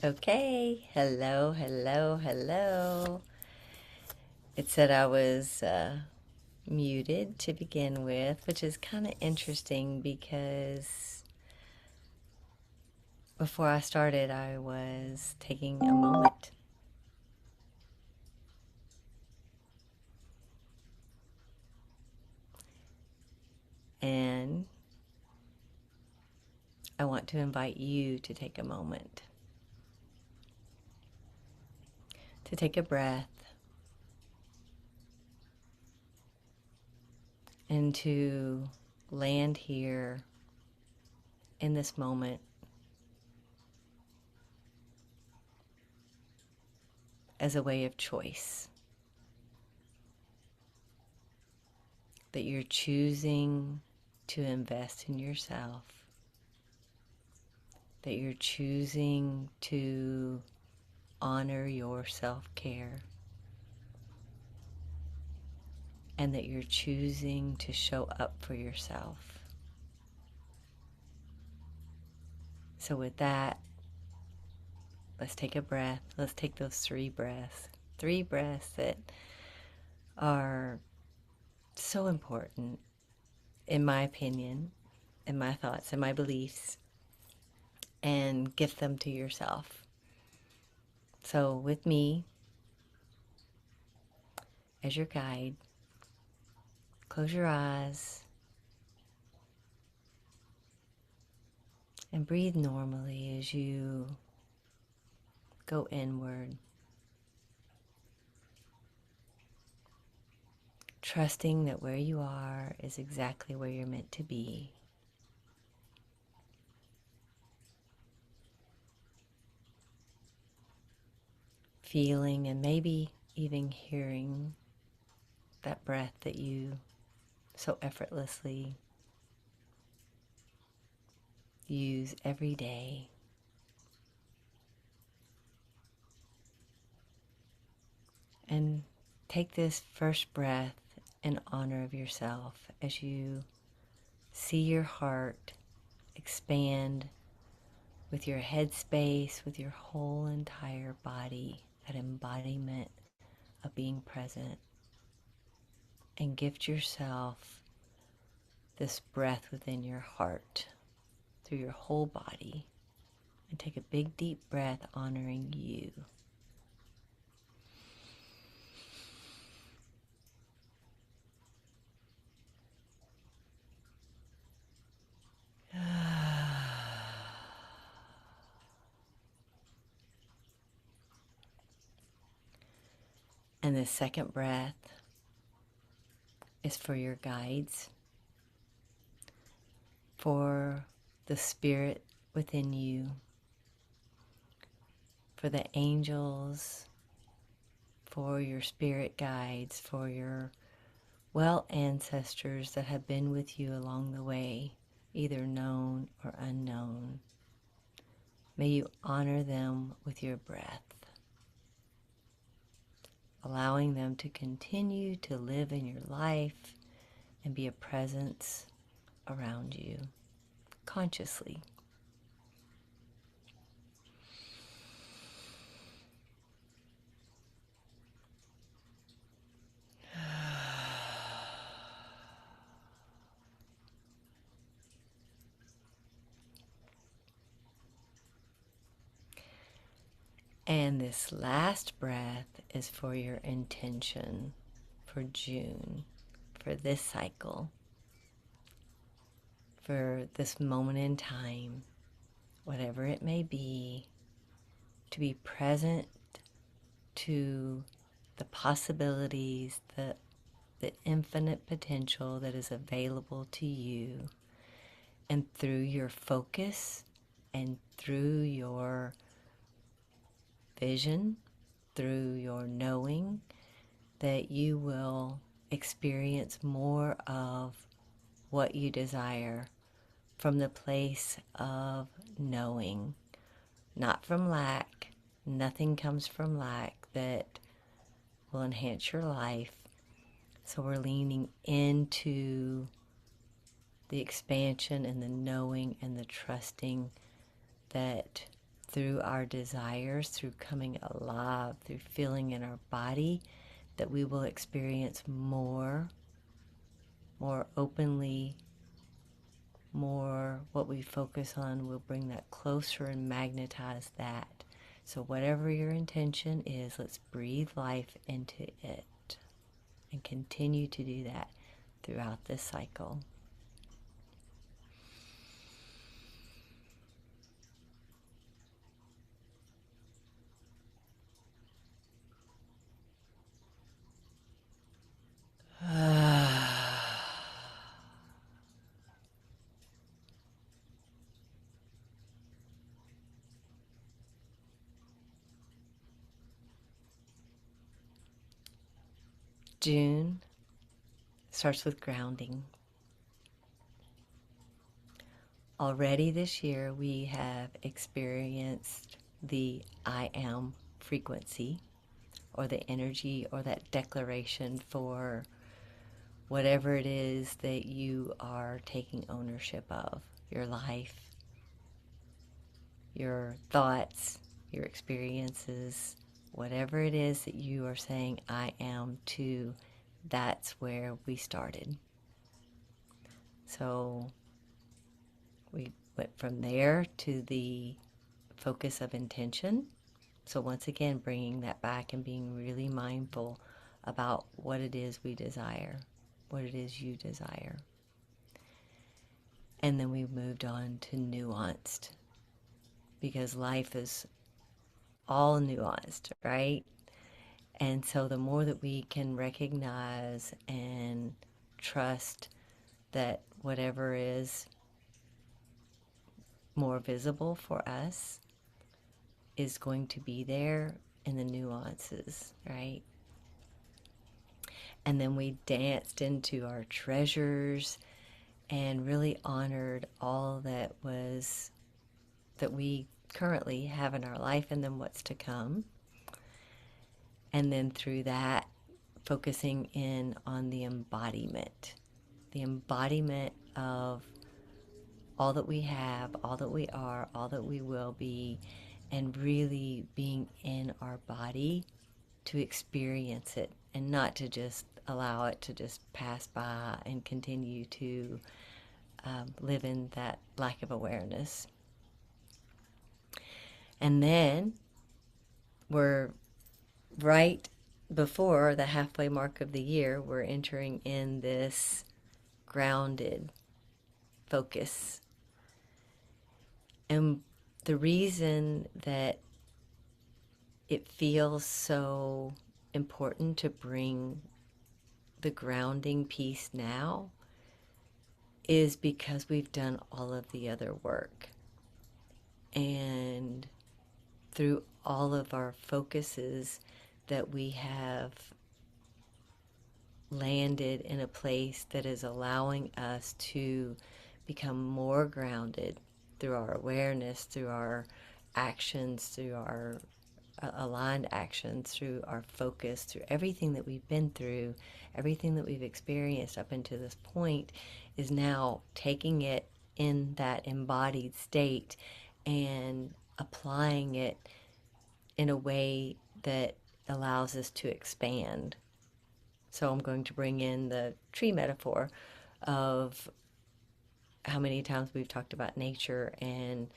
Okay, hello, hello, hello. It said I was muted to begin with, which is kind of interesting because before I started, I was taking a moment. And I want to invite you to take a moment, to take a breath, and to land here in this moment as a way of choice. That you're choosing to invest in yourself, that you're choosing to honor your self-care, and that you're choosing to show up for yourself. So with that, let's take a breath. Let's take those three breaths. Three breaths that are so important, in my opinion, in my thoughts, in my beliefs, and gift them to yourself. So with me as your guide, close your eyes and breathe normally as you go inward, trusting that where you are is exactly where you're meant to be. Feeling and maybe even hearing that breath that you so effortlessly use every day. And take this first breath in honor of yourself as you see your heart expand with your head space, with your whole entire body, that embodiment of being present. And gift yourself this breath within your heart through your whole body. And take a big deep breath honoring you. And the second breath is for your guides, for the spirit within you, for the angels, for your spirit guides, for your well ancestors that have been with you along the way, either known or unknown. May you honor them with your breath, allowing them to continue to live in your life and be a presence around you consciously. And this last breath is for your intention for June, for this cycle, for this moment in time, whatever it may be, to be present to the possibilities, the infinite potential that is available to you. And through your focus and through your vision, through your knowing, that you will experience more of what you desire from the place of knowing, not from lack. Nothing comes from lack that will enhance your life. So we're leaning into the expansion and the knowing and the trusting that through our desires, through coming alive, through feeling in our body, that we will experience more openly, more what we focus on will bring that closer and magnetize that. So whatever your intention is, let's breathe life into it and continue to do that throughout this cycle. June starts with grounding. Already this year, we have experienced the I am frequency, or the energy, or that declaration for whatever it is that you are taking ownership of, your life, your thoughts, your experiences, whatever it is that you are saying I am to, that's where we started. So we went from there to the focus of intention. So once again, bringing that back and being really mindful about what it is we desire, what it is you desire. And then we moved on to nuanced, because life is all nuanced, right? And so the more that we can recognize and trust that whatever is more visible for us is going to be there in the nuances, right? And then we danced into our treasures and really honored all that we currently have in our life, and then what's to come. And then through that, focusing in on the embodiment of all that we have, all that we are, all that we will be, and really being in our body to experience it, and not to just allow it to just pass by and continue to live in that lack of awareness. And then we're right before the halfway mark of the year, we're entering in this grounded focus. And the reason that it feels so important to bring the grounding piece now is because we've done all of the other work. And through all of our focuses, that we have landed in a place that is allowing us to become more grounded through our awareness, through our actions, through our aligned actions, through our focus, through everything that we've been through, everything that we've experienced up until this point, is now taking it in that embodied state and applying it in a way that allows us to expand. So I'm going to bring in the tree metaphor of how many times we've talked about nature and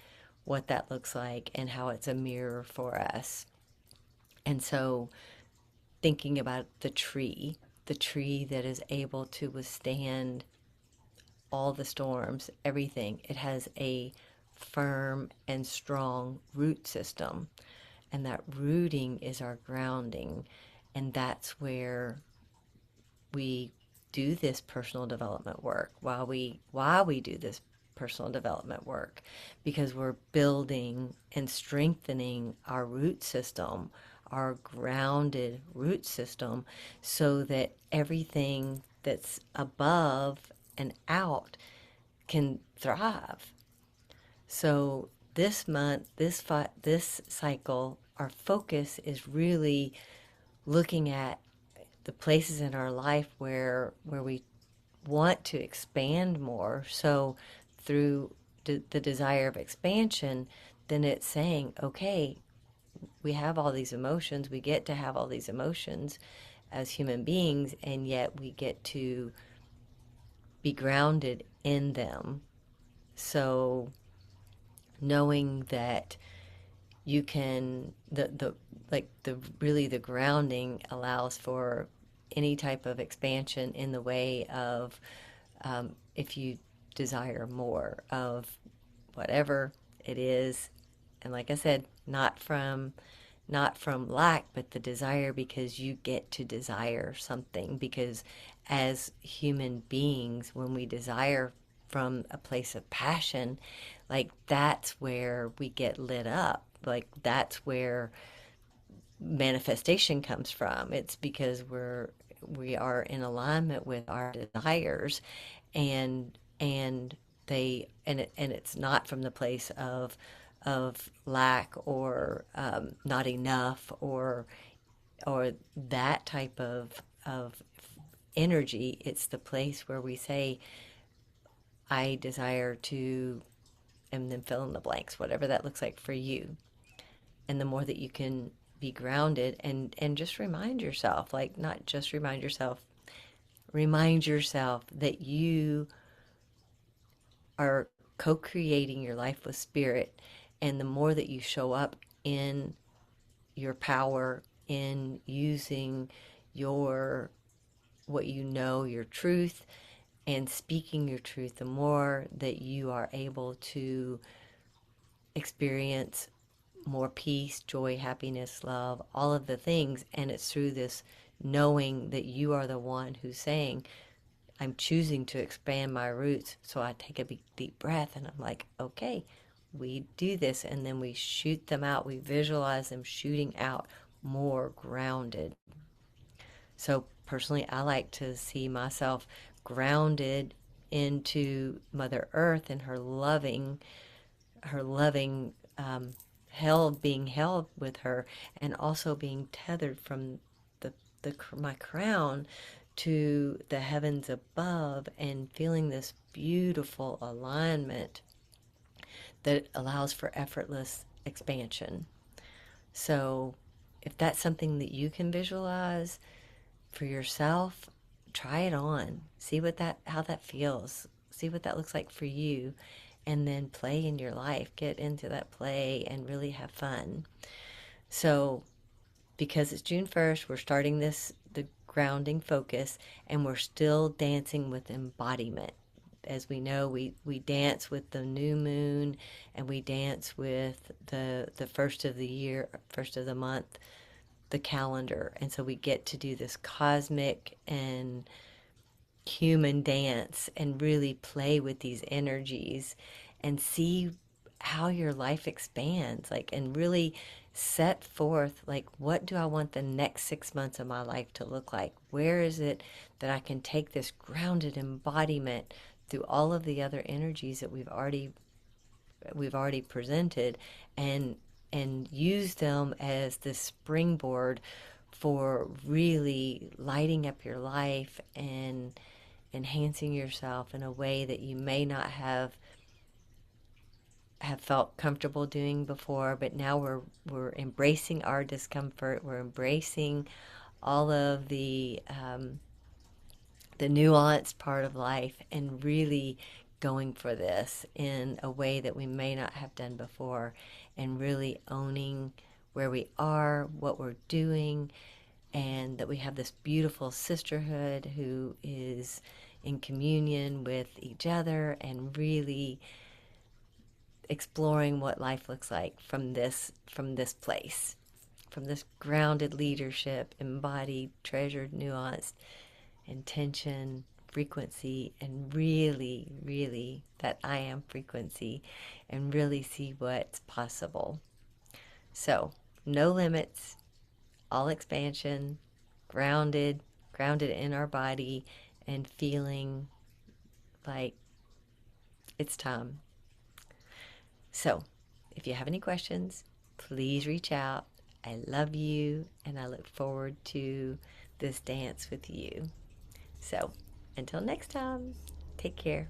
what that looks like and how it's a mirror for us. And so thinking about the tree that is able to withstand all the storms, everything, it has a firm and strong root system. And that rooting is our grounding. And that's where we do this personal development work, why we do this personal development work, because we're building and strengthening our root system, our grounded root system, so that everything that's above and out can thrive. So this month, this cycle, our focus is really looking at the places in our life where we want to expand more. So through the desire of expansion, then it's saying, okay, we have all these emotions, we get to have all these emotions as human beings, and yet we get to be grounded in them. So knowing that you can the like the really the grounding allows for any type of expansion in the way of if you desire more of whatever it is, and like I said, not from lack, but the desire, because you get to desire something. Because as human beings, when we desire from a place of passion, like that's where we get lit up. Like that's where manifestation comes from. It's because we are in alignment with our desires, and it's not from the place of lack or not enough or that type of energy. It's the place where we say, I desire to, and then fill in the blanks, whatever that looks like for you. And the more that you can be grounded and just remind yourself, like not just remind yourself that you are co-creating your life with spirit. And the more that you show up in your power, in using your what you know, your truth, and speaking your truth, the more that you are able to experience more peace, joy, happiness, love, all of the things. And it's through this knowing that you are the one who's saying, I'm choosing to expand my roots. So I take a big, deep breath and I'm like, okay, we do this. And then we shoot them out. We visualize them shooting out more grounded. So personally, I like to see myself grounded into Mother Earth and her loving held, being held with her, and also being tethered from my crown to the heavens above, and feeling this beautiful alignment that allows for effortless expansion. So if that's something that you can visualize for yourself, try it on. See how that feels. See what that looks like for you, and then play in your life. Get into that play and really have fun. So because it's June 1st, we're starting the grounding focus, and we're still dancing with embodiment. As we know, we dance with the new moon, and we dance with the first of the year, first of the month, the calendar. And so we get to do this cosmic and human dance and really play with these energies and see how your life expands, like, and really set forth, like, what do I want the next 6 months of my life to look like? Where is it that I can take this grounded embodiment through all of the other energies that we've already presented, and use them as the springboard for really lighting up your life and enhancing yourself in a way that you may not have felt comfortable doing before. But now we're embracing our discomfort. We're embracing all of the nuanced part of life, and really going for this in a way that we may not have done before, and really owning where we are, what we're doing, and that we have this beautiful sisterhood who is in communion with each other, and really exploring what life looks like from this place, from this grounded leadership, embodied, treasured, nuanced intention, frequency, and really, really that I am frequency, and really see what's possible. So, no limits, all expansion, grounded in our body, and feeling like it's time. So, if you have any questions, please reach out. I love you, and I look forward to this dance with you. So, until next time, take care.